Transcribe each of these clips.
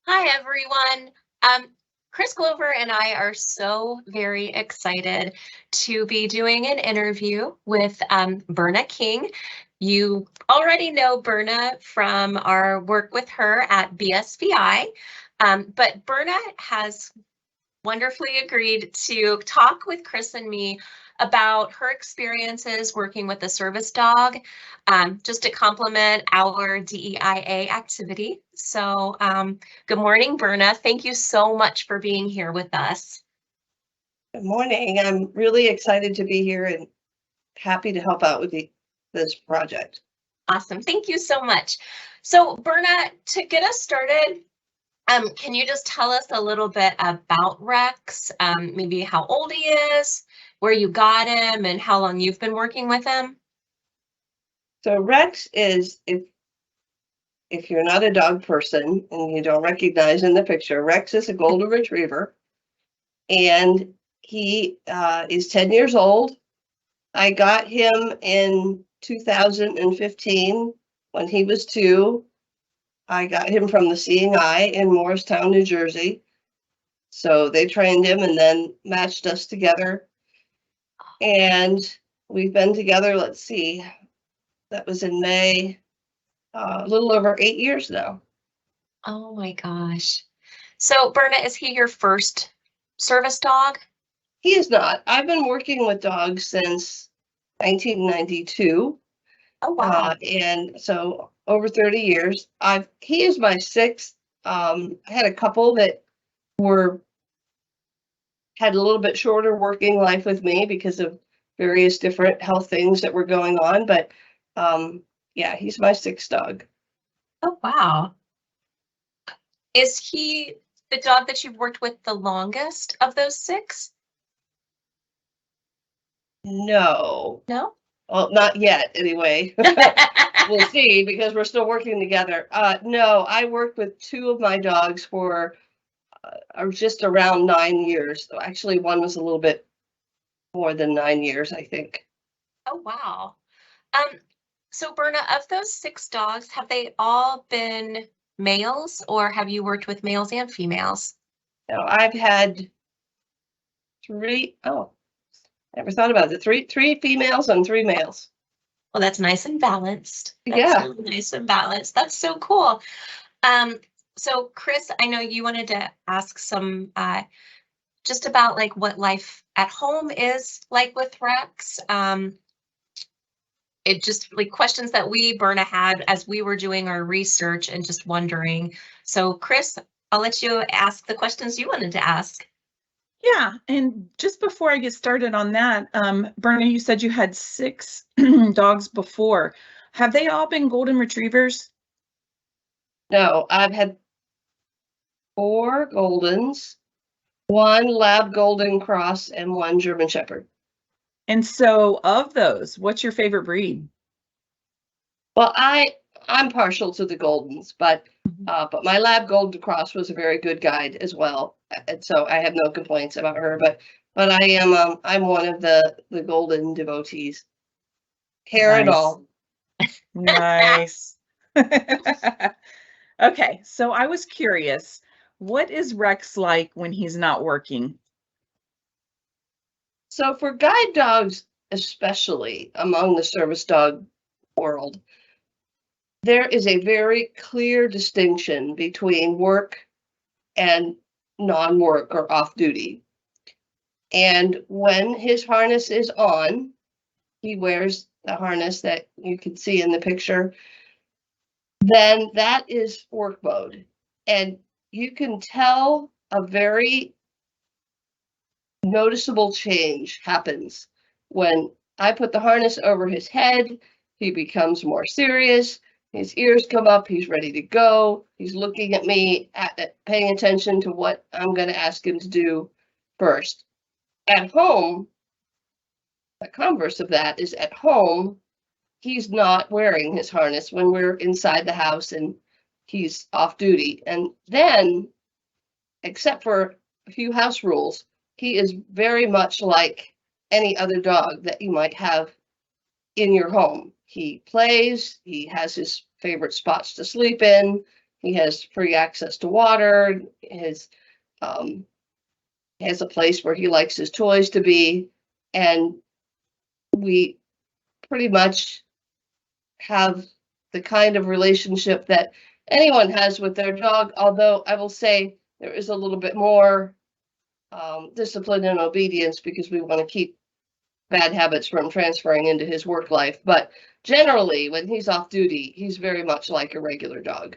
Hi, everyone. Um, Chris Glover and I are so very excited to be doing an interview with Berna King. You already know Berna from our work with her at BSVI, but Berna has wonderfully agreed to talk with Chris and me about her experiences working with a service dog, just to complement our DEIA activity. So, good morning, Berna. Thank you so much for being here with us. Good morning. I'm really excited to be here and happy to help out with this project. Awesome. Thank you so much. So, Berna, to get us started, can you just tell us a little bit about Rex? Maybe how old he is, where you got him, and how long you've been working with him? So Rex is, if you're not a dog person and you don't recognize in the picture, Rex is a golden retriever, and he is 10 years old. I got him in 2015 when he was 2. I got him from the Seeing Eye in Morristown, New Jersey. So they trained him and then matched us together. And we've been together, let's see, that was in May, a little over 8 years now. Oh my gosh. So, Berna, is he your first service dog? He is not. I've been working with dogs since 1992. Oh, wow. And so over 30 years. He is my 6th. I had a couple that had a little bit shorter working life with me because of various different health things that were going on. But yeah, he's my 6th dog. Oh, wow. Is he the dog that you've worked with the longest of those 6? No. No? Well, not yet, anyway. We'll see, because we're still working together. No, I worked with 2 of my dogs for just around 9 years. Actually, one was a little bit more than 9 years, I think. Oh, wow. So Berna, of those 6 dogs, have they all been males or have you worked with males and females? Now, I've had 3, oh, I never thought about it. 3 females and 3 males. Well, that's nice and balanced. That's Yeah. really nice and balanced. That's so cool. So Chris, I know you wanted to ask some just about like what life at home is like with Rex. It just like questions that we, Berna, had as we were doing our research and just wondering. So Chris, I'll let you ask the questions you wanted to ask. Yeah, and just before I get started on that, Berna, you said you had 6 dogs before. Have they all been golden retrievers? No, I've had 4 Goldens, 1 Lab Golden Cross, and 1 German Shepherd. And so of those, what's your favorite breed? Well, I'm partial to the Goldens, but my Lab Golden Cross was a very good guide as well, and so I have no complaints about her. But I'm one of the Golden devotees. Hair and all. Nice. Okay, so I was curious, what is Rex like when he's not working? So for guide dogs, especially among the service dog world, there is a very clear distinction between work and non-work or off-duty. And when his harness is on, he wears the harness that you can see in the picture, then that is work mode. And you can tell a very noticeable change happens when I put the harness over his head. He becomes more serious. His ears come up. He's ready to go. He's looking at me, paying attention to what I'm going to ask him to do first. At home, the converse of that is at home, he's not wearing his harness when we're inside the house and he's off duty. And then, except for a few house rules, he is very much like any other dog that you might have in your home. He plays, he has his favorite spots to sleep in, He has free access to water. His has a place where he likes his toys to be, and we pretty much have the kind of relationship that anyone has with their dog, although I will say there is a little bit more discipline and obedience because we want to keep bad habits from transferring into his work life. But generally, when he's off duty, he's very much like a regular dog.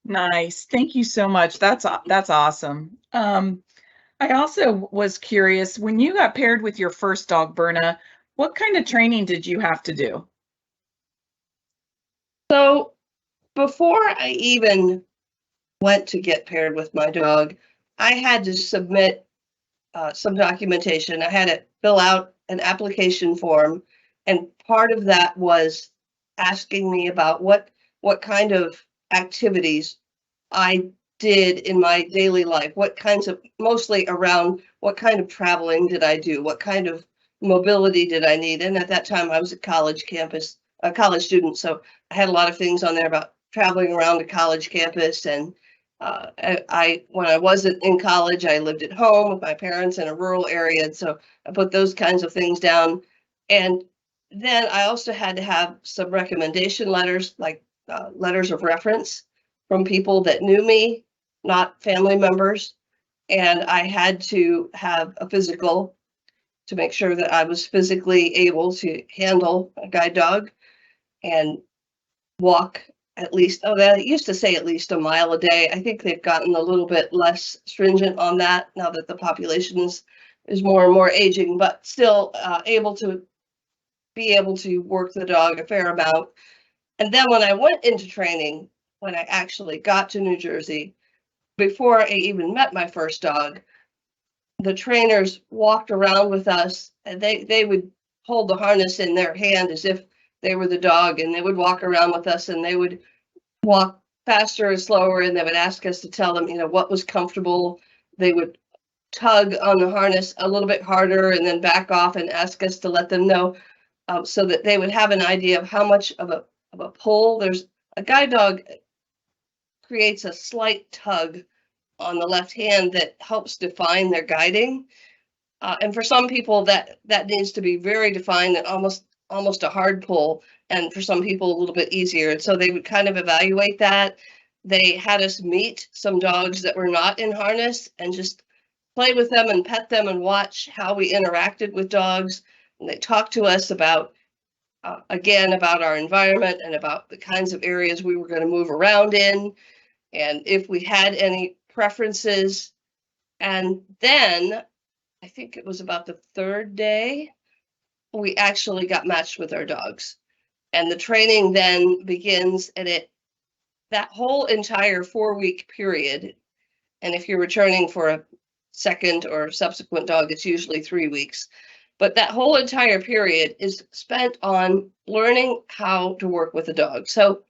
Nice. Thank you so much. That's awesome. I also was curious, when you got paired with your first dog, Berna, what kind of training did you have to do? So before I even went to get paired with my dog, I had to submit some documentation. I had to fill out an application form, and part of that was asking me about what kind of activities I did in my daily life, what kinds of, mostly around what kind of traveling did I do, what kind of mobility did I need. And at that time I was a college student, so I had a lot of things on there about traveling around the college campus. And when I wasn't in college, I lived at home with my parents in a rural area, and so I put those kinds of things down. And then I also had to have some recommendation letters, like letters of reference from people that knew me, not family members. And I had to have a physical to make sure that I was physically able to handle a guide dog and walk at least, they used to say at least a mile a day. I think they've gotten a little bit less stringent on that now that the population is more and more aging, but still able to work the dog a fair amount. And then when I went into training, when I actually got to New Jersey, before I even met my first dog, the trainers walked around with us, and they would hold the harness in their hand as if they were the dog, and they would walk around with us, and they would walk faster and slower, and they would ask us to tell them, what was comfortable. They would tug on the harness a little bit harder and then back off and ask us to let them know, so that they would have an idea of how much of a pull. There's a guide dog creates a slight tug on the left hand that helps define their guiding. And for some people that needs to be very defined and almost a hard pull, and for some people a little bit easier. And so they would kind of evaluate that. They had us meet some dogs that were not in harness and just play with them and pet them and watch how we interacted with dogs. And they talked to us about, again, about our environment and about the kinds of areas we were going to move around in, and if we had any preferences. And then I think it was about the third day, we actually got matched with our dogs. And the training then begins, and that whole entire 4-week period, and if you're returning for a second or subsequent dog, it's usually 3 weeks. But that whole entire period is spent on learning how to work with a dog. So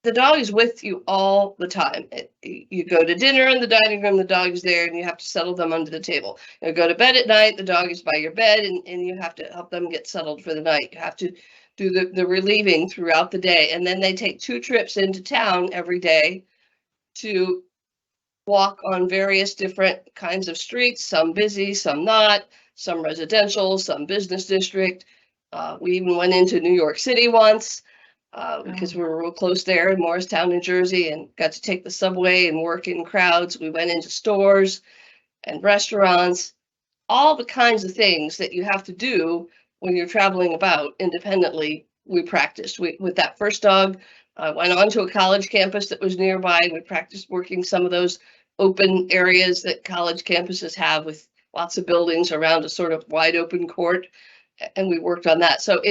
the dog is with you all the time. You go to dinner in the dining room, the dog is there, and you have to settle them under the table. You go to bed at night, the dog is by your bed, and you have to help them get settled for the night. You have to do the relieving throughout the day. And then they take 2 trips into town every day to walk on various different kinds of streets, some busy, some not, some residential, some business district. We even went into New York City once. Because we were real close there in Morristown, New Jersey, and got to take the subway and work in crowds. We went into stores and restaurants, all the kinds of things that you have to do when you're traveling about independently. We practiced. With that first dog, I went on to a college campus that was nearby. We practiced working some of those open areas that college campuses have with lots of buildings around a sort of wide open court, and we worked on that. So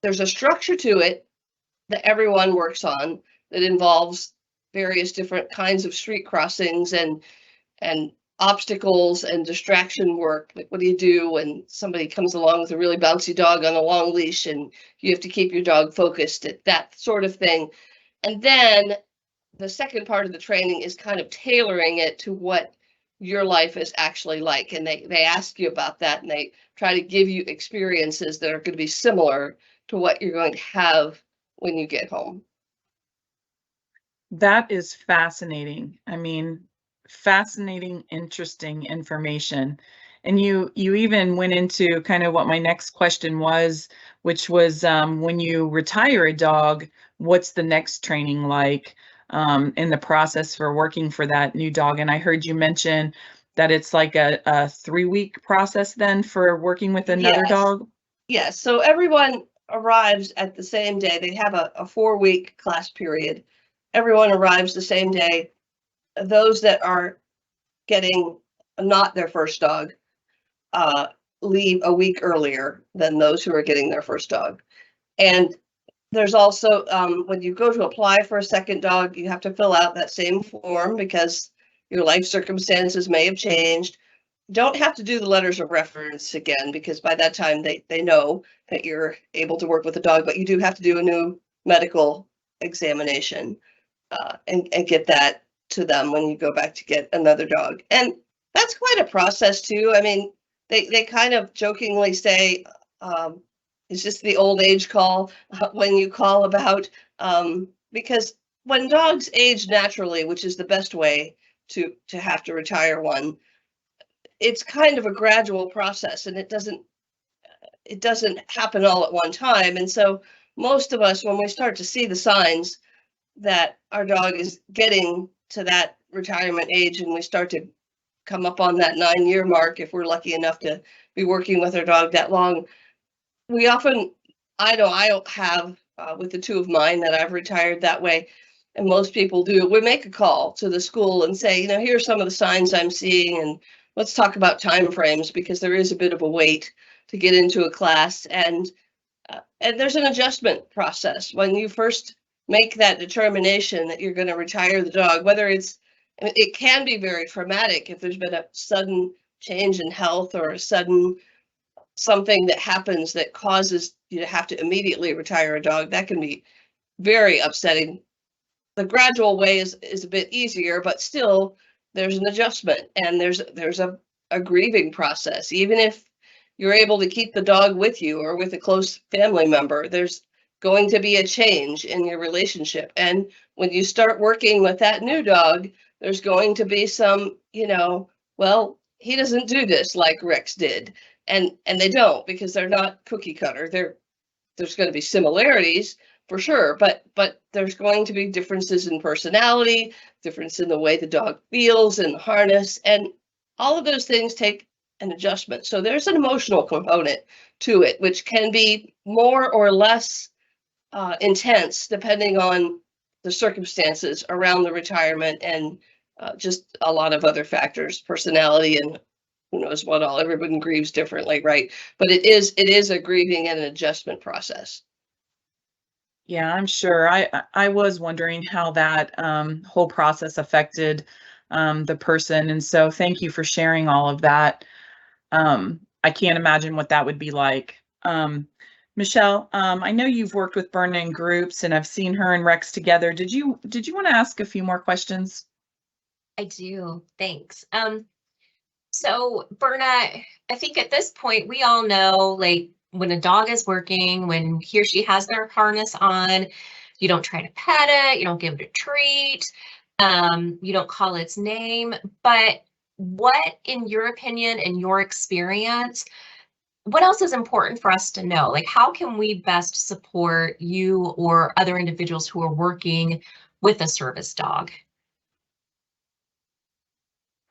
there's a structure to it that everyone works on that involves various different kinds of street crossings and obstacles and distraction work. Like, what do you do when somebody comes along with a really bouncy dog on a long leash and you have to keep your dog focused, at that sort of thing. And then the second part of the training is kind of tailoring it to what your life is actually like. And they ask you about that, and they try to give you experiences that are going to be similar to what you're going to have when you get home. That is fascinating. I mean, fascinating, interesting information. And you even went into kind of what my next question was, which was when you retire a dog, what's the next training like in the process for working for that new dog? And I heard you mention that it's like a 3-week process then for working with another Yes. dog. Yes, so everyone arrives at the same day. They have a 4-week class period. Everyone arrives the same day. Those that are getting not their first dog leave a week earlier than those who are getting their first dog. And there's also, when you go to apply for a second dog, you have to fill out that same form because your life circumstances may have changed. Don't have to do the letters of reference again because by that time they know that you're able to work with the dog, but you do have to do a new medical examination and get that to them when you go back to get another dog. And that's quite a process too. I mean, they kind of jokingly say, it's just the old age call when you call about, because when dogs age naturally, which is the best way to have to retire one, it's kind of a gradual process and it doesn't happen all at one time. And so most of us, when we start to see the signs that our dog is getting to that retirement age and we start to come up on that 9-year mark, if we're lucky enough to be working with our dog that long, we often, I know I have with the 2 of mine that I've retired that way, and most people do, we make a call to the school and say, you know, here are some of the signs I'm seeing, and let's talk about time frames because there is a bit of a wait to get into a class, and there's an adjustment process when you first make that determination that you're going to retire the dog, whether it can be very traumatic if there's been a sudden change in health or a sudden something that happens that causes you to have to immediately retire a dog. That can be very upsetting. The gradual way is a bit easier, but still there's an adjustment and there's a grieving process. Even if you're able to keep the dog with you or with a close family member, there's going to be a change in your relationship. And when you start working with that new dog, there's going to be some, well, he doesn't do this like Rex did. And they don't, because they're not cookie cutter. There's going to be similarities for sure, but there's going to be differences in personality, difference in the way the dog feels in the harness, and all of those things take an adjustment. So there's an emotional component to it, which can be more or less intense depending on the circumstances around the retirement and just a lot of other factors, personality, and who knows what all. Everyone grieves differently, right? But it is a grieving and an adjustment process. Yeah, I'm sure. I was wondering how that whole process affected the person, and so thank you for sharing all of that. I can't imagine what that would be like. Michelle, I know you've worked with Berna in groups, and I've seen her and Rex together. Did you want to ask a few more questions? I do. Thanks. So Berna, I think at this point we all know, like, when a dog is working, when he or she has their harness on, you don't try to pet it, you don't give it a treat, you don't call its name. But what, in your opinion, in your experience, what else is important for us to know? Like, how can we best support you or other individuals who are working with a service dog?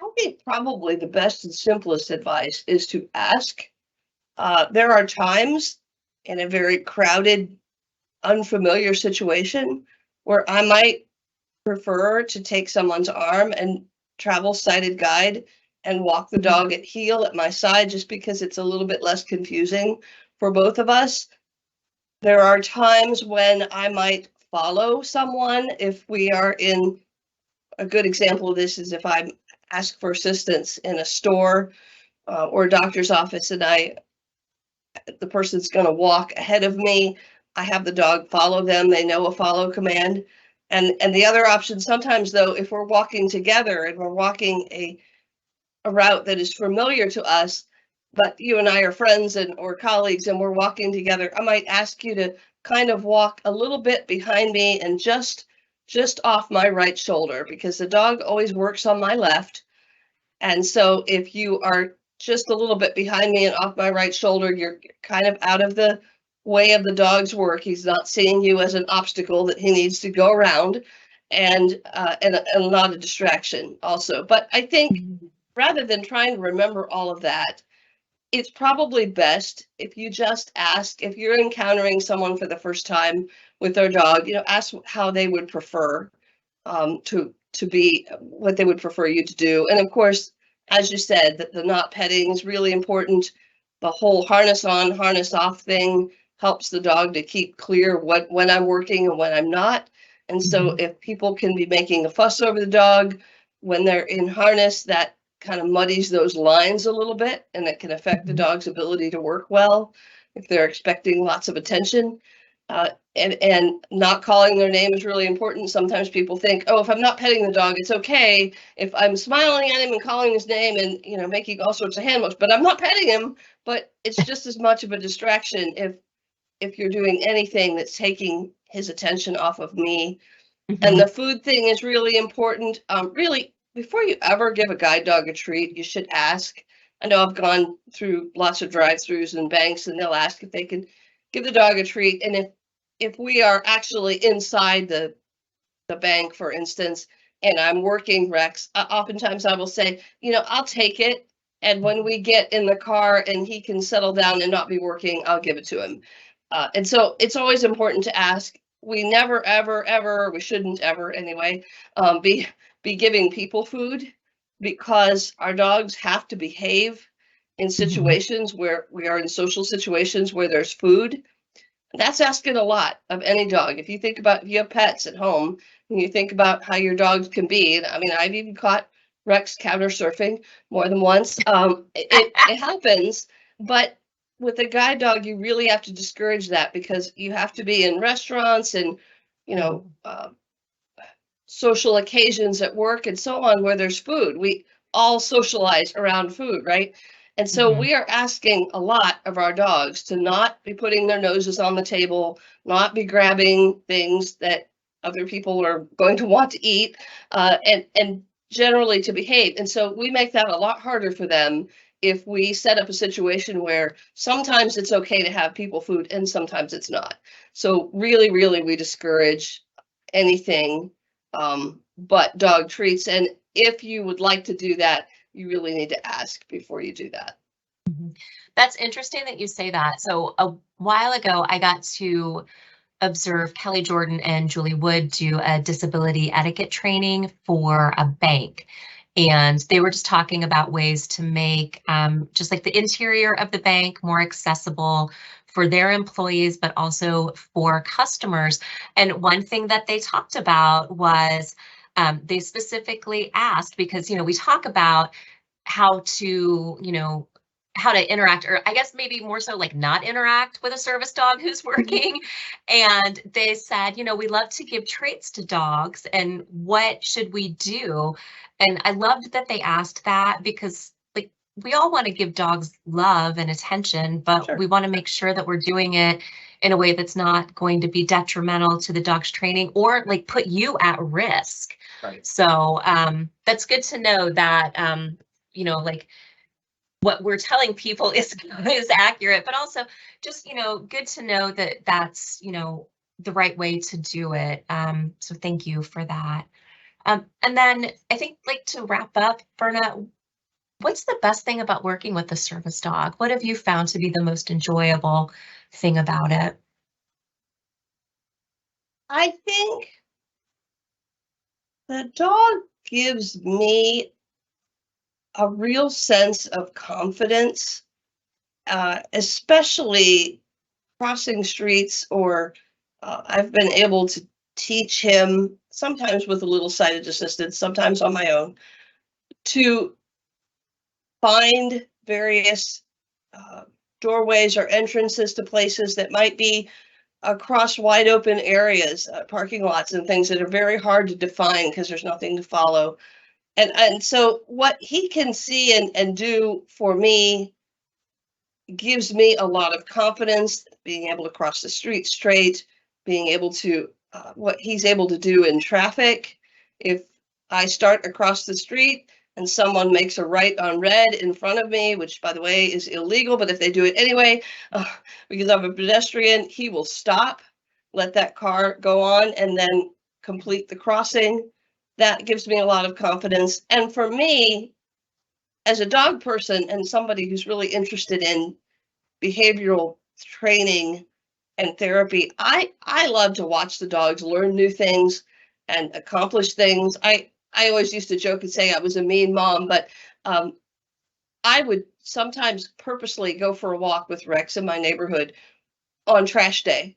I think probably the best and simplest advice is to ask. There are times in a very crowded, unfamiliar situation where I might prefer to take someone's arm and travel sighted guide and walk the dog at heel at my side just because it's a little bit less confusing for both of us. There are times when I might follow someone if we are in, a good example of this is if I ask for assistance in a store or a doctor's office and the person's going to walk ahead of me, I have the dog follow them. They know a follow command. And the other option sometimes, though, if we're walking together and we're walking a route that is familiar to us, but you and I are friends or colleagues and we're walking together, I might ask you to kind of walk a little bit behind me and just off my right shoulder, because the dog always works on my left. And so if you are just a little bit behind me and off my right shoulder, you're kind of out of the way of the dog's work. He's not seeing you as an obstacle that he needs to go around, and not a distraction also. But I think rather than trying to remember all of that, it's probably best if you just ask, if you're encountering someone for the first time with their dog, ask how they would prefer to be, what they would prefer you to do. And of course, as you said, that the not petting is really important. The whole harness on, harness off thing helps the dog to keep clear when I'm working and when I'm not. And so if people can be making a fuss over the dog when they're in harness, that kind of muddies those lines a little bit, and it can affect the dog's ability to work well if they're expecting lots of attention. And not calling their name is really important. Sometimes people think, oh, if I'm not petting the dog, it's okay if I'm smiling at him and calling his name and making all sorts of hand motions, but I'm not petting him. But it's just as much of a distraction if you're doing anything that's taking his attention off of me. And the food thing is really important. Really, before you ever give a guide dog a treat, you should ask. I know I've gone through lots of drive-throughs and banks, and they'll ask if they can give the dog a treat. And if we are actually inside the bank, for instance, and I'm working, Rex, oftentimes I will say, I'll take it. And when we get in the car and he can settle down and not be working, I'll give it to him. And so it's always important to ask. We never, ever, ever, we shouldn't ever anyway, be giving people food, because our dogs have to behave in situations where we are in social situations where there's food. That's asking a lot of any dog. If you think about, if you have pets at home and you think about how your dogs can be, I mean, I've even caught Rex counter surfing more than once. It happens, but with a guide dog, you really have to discourage that, because you have to be in restaurants and, social occasions at work and so on, where there's food. We all socialize around food, right? And so we are asking a lot of our dogs to not be putting their noses on the table, not be grabbing things that other people are going to want to eat, and generally to behave. And so we make that a lot harder for them if we set up a situation where sometimes it's okay to have people food and sometimes it's not. So really, really, we discourage anything but dog treats. And if you would like to do that, you really need to ask before you do that. That's interesting that you say that. So a while ago, I got to observe Kelly Jordan and Julie Wood do a disability etiquette training for a bank. And they were just talking about ways to make just like the interior of the bank more accessible for their employees, but also for customers. And one thing that they talked about was they specifically asked, because, we talk about how to, how to interact, or I guess maybe more so like not interact with a service dog who's working. And they said, we love to give treats to dogs, and what should we do? And I loved that they asked that, because like we all want to give dogs love and attention, but we want to make sure that we're doing it in a way that's not going to be detrimental to the dog's training or like put you at risk. Right. So that's good to know that, like what we're telling people is accurate, but also just, good to know that that's, the right way to do it. So thank you for that. And then I think, like, to wrap up, Berna, what's the best thing about working with a service dog? What have you found to be the most enjoyable thing about it? I think the dog gives me a real sense of confidence, especially crossing streets, or I've been able to teach him, sometimes with a little sighted assistance, sometimes on my own, to find various doorways or entrances to places that might be across wide open areas, parking lots and things that are very hard to define because there's nothing to follow. And so what he can see and do for me gives me a lot of confidence being able to cross the street straight, being able to, what he's able to do in traffic. If I start across the street and someone makes a right on red in front of me, which by the way is illegal, but if they do it anyway, because I'm a pedestrian, he will stop, let that car go on, and then complete the crossing. That gives me a lot of confidence. And for me, as a dog person and somebody who's really interested in behavioral training and therapy, I love to watch the dogs learn new things and accomplish things. I always used to joke and say I was a mean mom, but I would sometimes purposely go for a walk with Rex in my neighborhood on trash day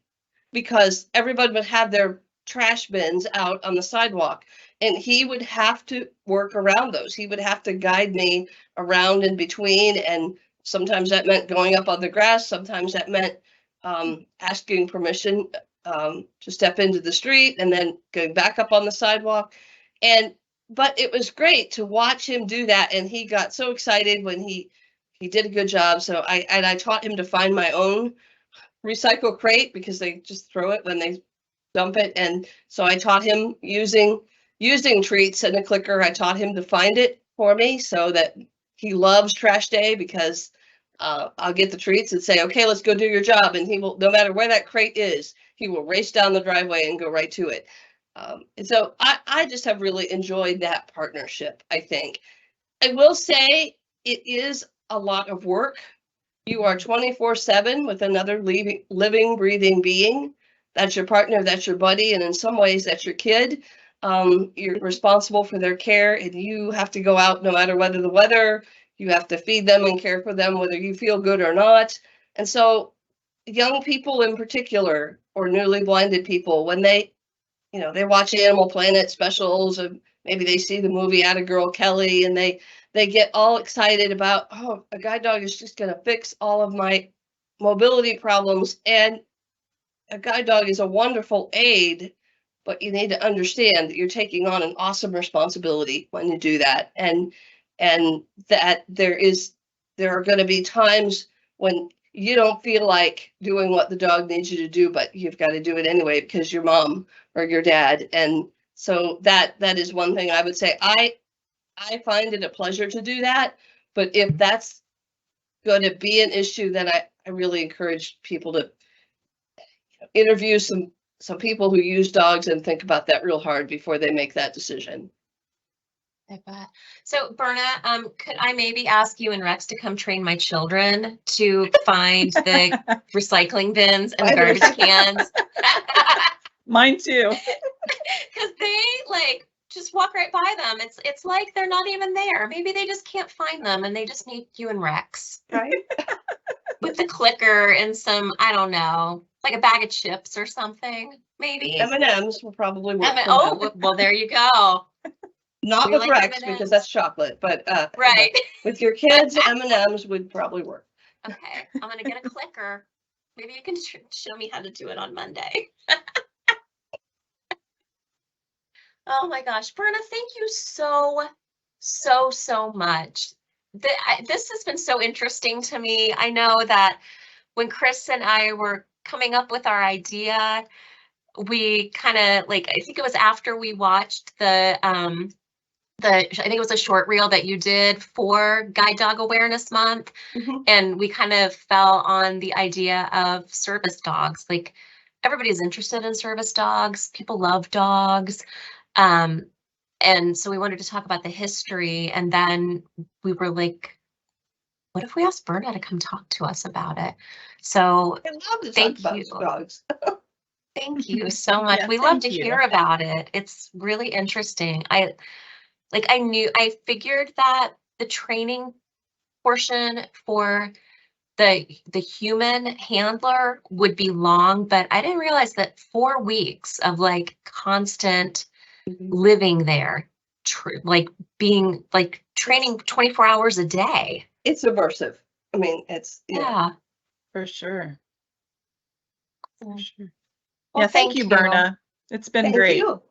because everybody would have their trash bins out on the sidewalk and he would have to work around those. He would have to guide me around in between, and sometimes that meant going up on the grass. Sometimes that meant asking permission to step into the street and then going back up on the sidewalk. But it was great to watch him do that, and he got so excited when he did a good job. So I taught him to find my own recycle crate because they just throw it when they dump it. And so I taught him using treats and a clicker. I taught him to find it for me so that he loves trash day because I'll get the treats and say, okay, let's go do your job. And he will, no matter where that crate is, he will race down the driveway and go right to it. And so I just have really enjoyed that partnership, I think. I will say it is a lot of work. You are 24/7 with another living, breathing being. That's your partner, that's your buddy, and in some ways that's your kid. You're responsible for their care, and you have to go out no matter whether the weather, you have to feed them and care for them whether you feel good or not. And so young people in particular, or newly blinded people, when they watch Animal Planet specials, and maybe they see the movie Atta Girl Kelly, and they get all excited about, oh, a guide dog is just going to fix all of my mobility problems. And a guide dog is a wonderful aid, but you need to understand that you're taking on an awesome responsibility when you do that. And that there are going to be times when you don't feel like doing what the dog needs you to do, but you've got to do it anyway because your mom or your dad. And so that is one thing I would say. I find it a pleasure to do that, but if that's going to be an issue, then I really encourage people to interview some people who use dogs and think about that real hard before they make that decision. I bet. So Berna, could I maybe ask you and Rex to come train my children to find the recycling bins and the garbage cans? Mine too. Because they just walk right by them. It's like they're not even there. Maybe they just can't find them and they just need you and Rex. Right. With the clicker and some, I don't know, like a bag of chips or something, maybe. M&Ms will probably work. Well, there you go. Not with Rex because that's chocolate, but right. With your kids, M&Ms would probably work. Okay, I'm gonna get a clicker. Maybe you can show me how to do it on Monday. Oh my gosh, Berna, thank you so much. This has been so interesting to me. I know that when Chris and I were coming up with our idea, we kind of I think it was after we watched I think it was a short reel that you did for Guide Dog Awareness Month. Mm-hmm. And we kind of fell on the idea of service dogs. Like, everybody's interested in service dogs. People love dogs. And so we wanted to talk about the history. And then we were like, what if we asked Berna to come talk to us about it? So I love to talk about dogs. Thank you so much. Yeah, we love to hear about it. It's really interesting. I figured that the training portion for the human handler would be long, but I didn't realize that 4 weeks of constant living there, being training 24 hours a day. It's immersive. I mean, it's yeah, for sure. For sure. Well, yeah, thank you, Berna. It's been great. You.